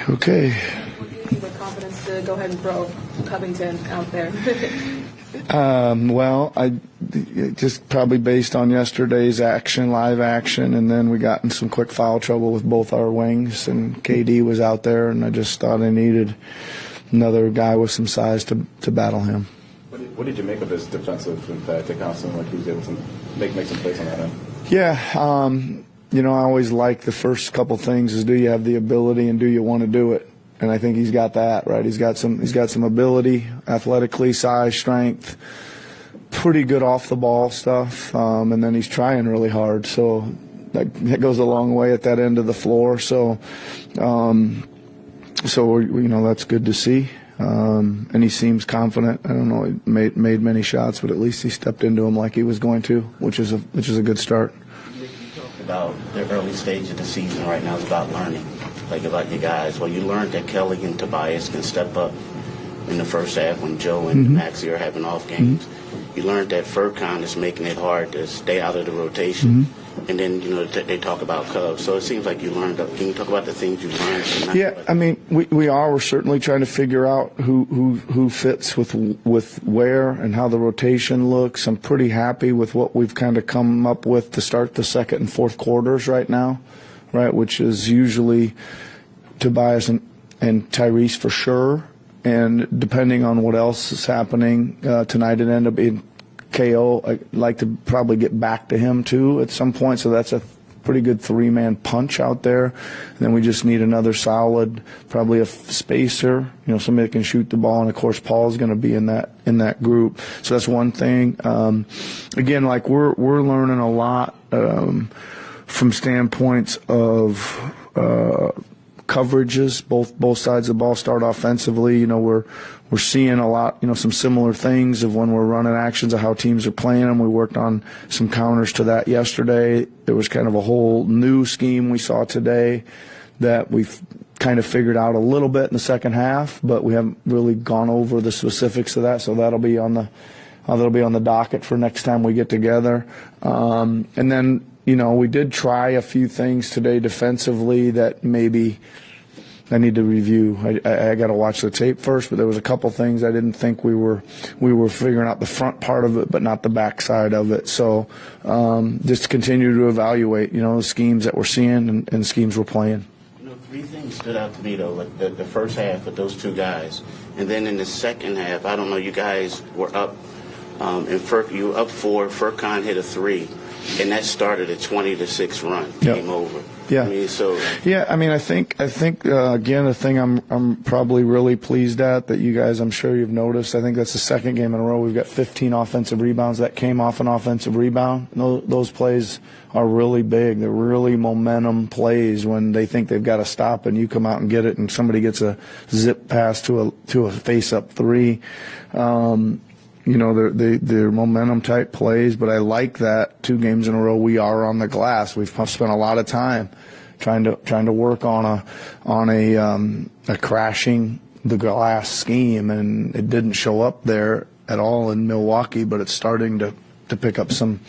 Okay. What gives you the confidence to go ahead and throw Covington out there? Well, I just probably based on yesterday's action, live action, and then we got in some quick foul trouble with both our wings, and KD was out there, and I just thought I needed another guy with some size to battle him. What did you make of his defensive impact? It kind of seemed like he was able to make some plays on that end. Yeah, I always like the first couple things is, do you have the ability and do you want to do it? And I think he's got that, right? He's got some ability, athletically, size, strength, pretty good off the ball stuff, and then he's trying really hard. So that goes a long way at that end of the floor. So that's good to see. And he seems confident. I don't know, he made many shots, but at least he stepped into them like he was going to, which is a good start. You talked about the early stage of the season right now is about learning, like about your guys. Well, you learned that Kelly and Tobias can step up in the first half when Joe and Maxey are having off games. You learned that Furkan is making it hard to stay out of the rotation. And then, they talk about Cubs. So it seems like you learned. Can you talk about the things you learned? Yeah, I mean, we're certainly trying to figure out who fits with where and how the rotation looks. I'm pretty happy with what we've kind of come up with to start the second and fourth quarters right now, right, which is usually Tobias and Tyrese for sure. And depending on what else is happening tonight, it ended up being KO. I'd like to probably get back to him, too, at some point. So that's a pretty good three-man punch out there. And then we just need another solid, probably a spacer, somebody that can shoot the ball. And, of course, Paul's going to be in that group. So that's one thing. Again, like we're learning a lot from standpoints of coverages, both sides of the ball start offensively. We're seeing a lot, some similar things of when we're running actions of how teams are playing them. We worked on some counters to that yesterday. There was kind of a whole new scheme we saw today that we've kind of figured out a little bit in the second half, but we haven't really gone over the specifics of that. So that'll be on the docket for next time we get together. And then, we did try a few things today defensively that maybe I need to review. I got to watch the tape first, but there was a couple things I didn't think we were figuring out the front part of it, but not the back side of it. So just continue to evaluate, the schemes that we're seeing and schemes we're playing. Three things stood out to me, though, like the first half with those two guys. And then in the second half, I don't know, you guys were up, you were up 4, Furkan hit a 3. And that started a 20-6 run. Game over. Yeah. I think again, the thing I'm probably really pleased at that you guys, I'm sure you've noticed. I think that's the second game in a row we've got 15 offensive rebounds that came off an offensive rebound. Those plays are really big. They're really momentum plays when they think they've got to stop and you come out and get it and somebody gets a zip pass to a face-up 3. They're momentum type plays, but I like that 2 games in a row we are on the glass. We've spent a lot of time trying to work on a crashing the glass scheme, and it didn't show up there at all in Milwaukee, but it's starting to pick up some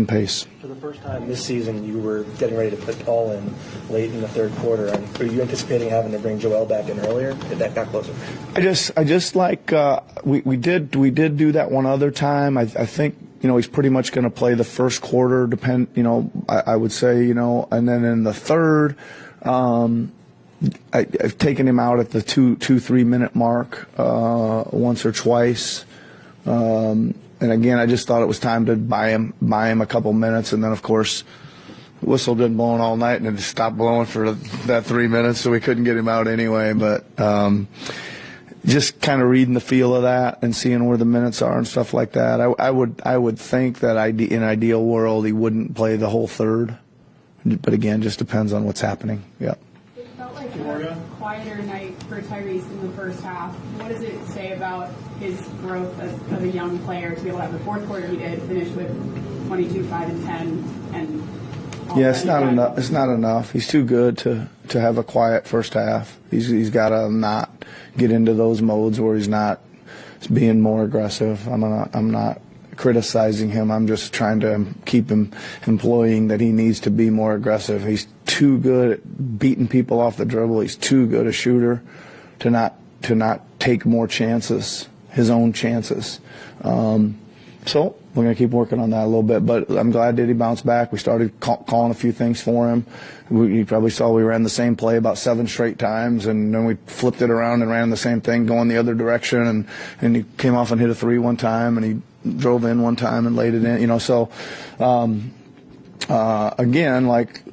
pace. For the first time this season, you were getting ready to put Paul in late in the third quarter. Are you anticipating having to bring Joel back in earlier? Did that got closer? I just like we did do that one other time. I think he's pretty much going to play the first quarter. I would say and then in the third, I've taken him out at the 2-3 minute mark once or twice. And again, I just thought it was time to buy him a couple minutes, and then of course, the whistle didn't blow all night, and it stopped blowing for that 3 minutes, so we couldn't get him out anyway. But just kind of reading the feel of that and seeing where the minutes are and stuff like that. I would think that in ideal world he wouldn't play the whole third, but again, just depends on what's happening. Yeah. It felt like a quieter night for Tyrese in the first half. What does it say about his growth as a young player to be able to have the fourth quarter he did, finish with 22, 5, and 10, and it's not enough. It's not enough. He's too good to have a quiet first half. He's got to not get into those modes where he's not being more aggressive. I'm not criticizing him. I'm just trying to keep him employing that he needs to be more aggressive. He's too good at beating people off the dribble. He's too good a shooter to not take more chances, his own chances. So we're going to keep working on that a little bit. But I'm glad that he bounced back. We started calling a few things for him. You probably saw we ran the same play about 7 straight times, and then we flipped it around and ran the same thing going the other direction. And he came off and hit a 3 one time, and he drove in one time and laid it in. So again, like,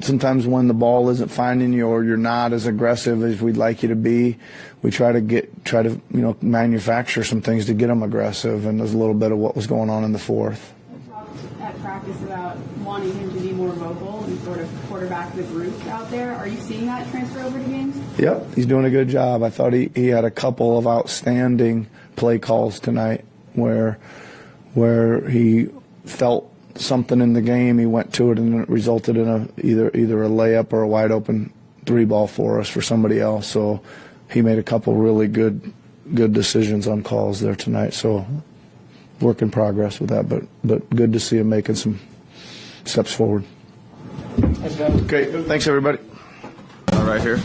sometimes when the ball isn't finding you or you're not as aggressive as we'd like you to be, we try to manufacture some things to get them aggressive, and there's a little bit of what was going on in the fourth. You talked at practice about wanting him to be more vocal and sort of quarterback the group out there. Are you seeing that transfer over to games? Yep, he's doing a good job. I thought he had a couple of outstanding play calls tonight where he felt something in the game, he went to it, and it resulted in either a layup or a wide open 3-ball for us for somebody else. So he made a couple really good decisions on calls there tonight. So work in progress with that, but good to see him making some steps forward. Great, thanks everybody. Right here.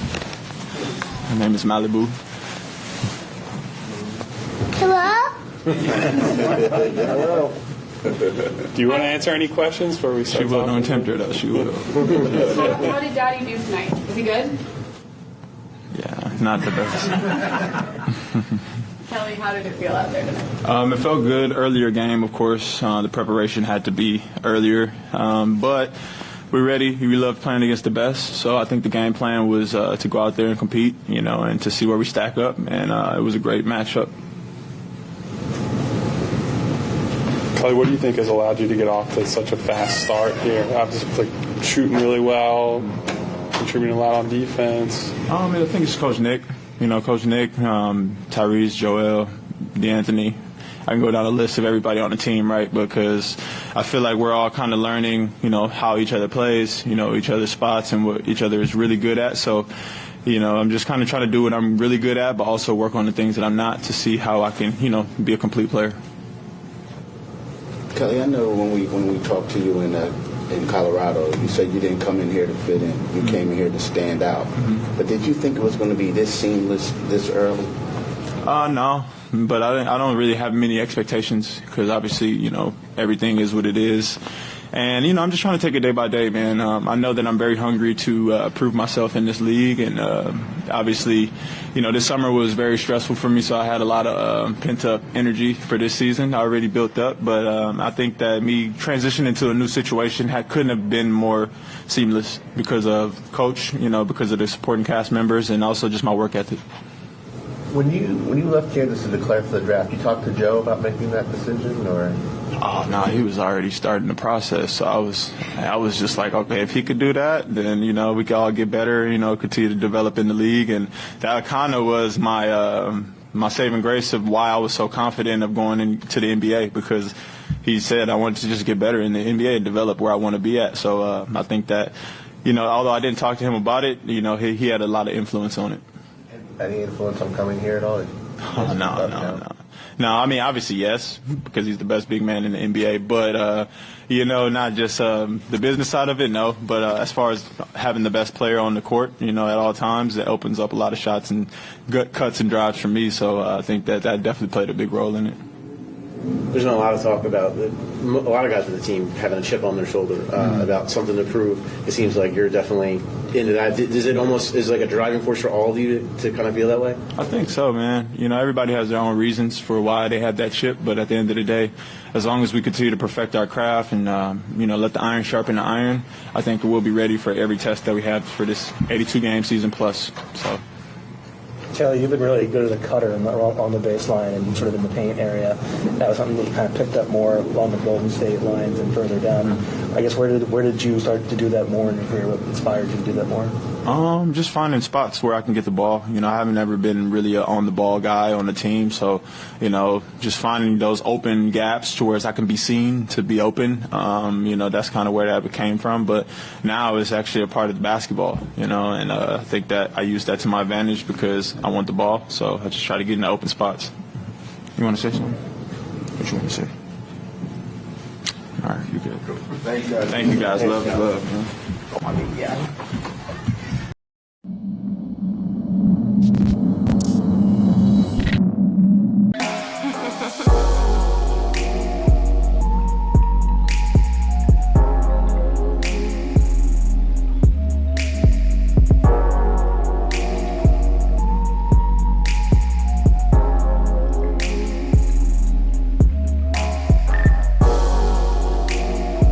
My name is Malibu. Hello? Hello. Do you want to answer any questions before we start? She will. Don't tempt her, though. She will. How did Daddy do tonight? Was he good? Yeah, not the best. Kelly, how did it feel out there tonight? It felt good. Earlier game, of course. The preparation had to be earlier. But we're ready. We love playing against the best. So I think the game plan was to go out there and compete, and to see where we stack up. And it was a great matchup. Kelly, what do you think has allowed you to get off to such a fast start here? Obviously, like, shooting really well, contributing a lot on defense. I think it's Coach Nick. Coach Nick, Tyrese, Joel, DeAnthony. I can go down a list of everybody on the team, right? Because I feel like we're all kind of learning, how each other plays, each other's spots and what each other is really good at. So, I'm just kind of trying to do what I'm really good at, but also work on the things that I'm not to see how I can, be a complete player. Kelly, I know when we talked to you in Colorado, you said you didn't come in here to fit in. You came in here to stand out. But did you think it was going to be this seamless this early? No, but I don't really have many expectations because obviously, everything is what it is. And, I'm just trying to take it day by day, man. I know that I'm very hungry to prove myself in this league. And obviously, this summer was very stressful for me, so I had a lot of pent-up energy for this season. I already built up. But I think that me transitioning to a new situation couldn't have been more seamless because of Coach, because of the supporting cast members, and also just my work ethic. When you left Kansas to declare for the draft, you talked to Joe about making that decision, or? Oh no, he was already starting the process. So I was just like, okay, if he could do that, then we could all get better, continue to develop in the league, and that kind of was my my saving grace of why I was so confident of going into the NBA, because he said I wanted to just get better in the NBA and develop where I want to be at. So I think that although I didn't talk to him about it, he had a lot of influence on it. Any influence on coming here at all? Oh, no. No, I mean, obviously, yes, because he's the best big man in the NBA. But, not just the business side of it, no. But as far as having the best player on the court, at all times, it opens up a lot of shots and cuts and drives for me. So I think that definitely played a big role in it. There's been a lot of talk about a lot of guys with the team having a chip on their shoulder about something to prove. It seems like you're definitely into that. Is it almost is like a driving force for all of you to kind of feel that way? I think so, man. Everybody has their own reasons for why they have that chip, but at the end of the day, as long as we continue to perfect our craft and let the iron sharpen the iron, I think we'll be ready for every test that we have for this 82-game season plus. So. Kelly, you've been really good as a cutter on the baseline and sort of in the paint area. That was something that you kind of picked up more along the Golden State lines and further down. I guess where did you start to do that more in your career? What inspired you to do that more? Just finding spots where I can get the ball. I haven't ever been really an on-the-ball guy on the team, so, just finding those open gaps to where I can be seen to be open, that's kind of where that came from. But now it's actually a part of the basketball, and I think that I use that to my advantage because I want the ball, so I just try to get in the open spots. You want to say something? What you want to say? All right, you good. Thanks, guys. Thank you guys. Love, man. Yeah.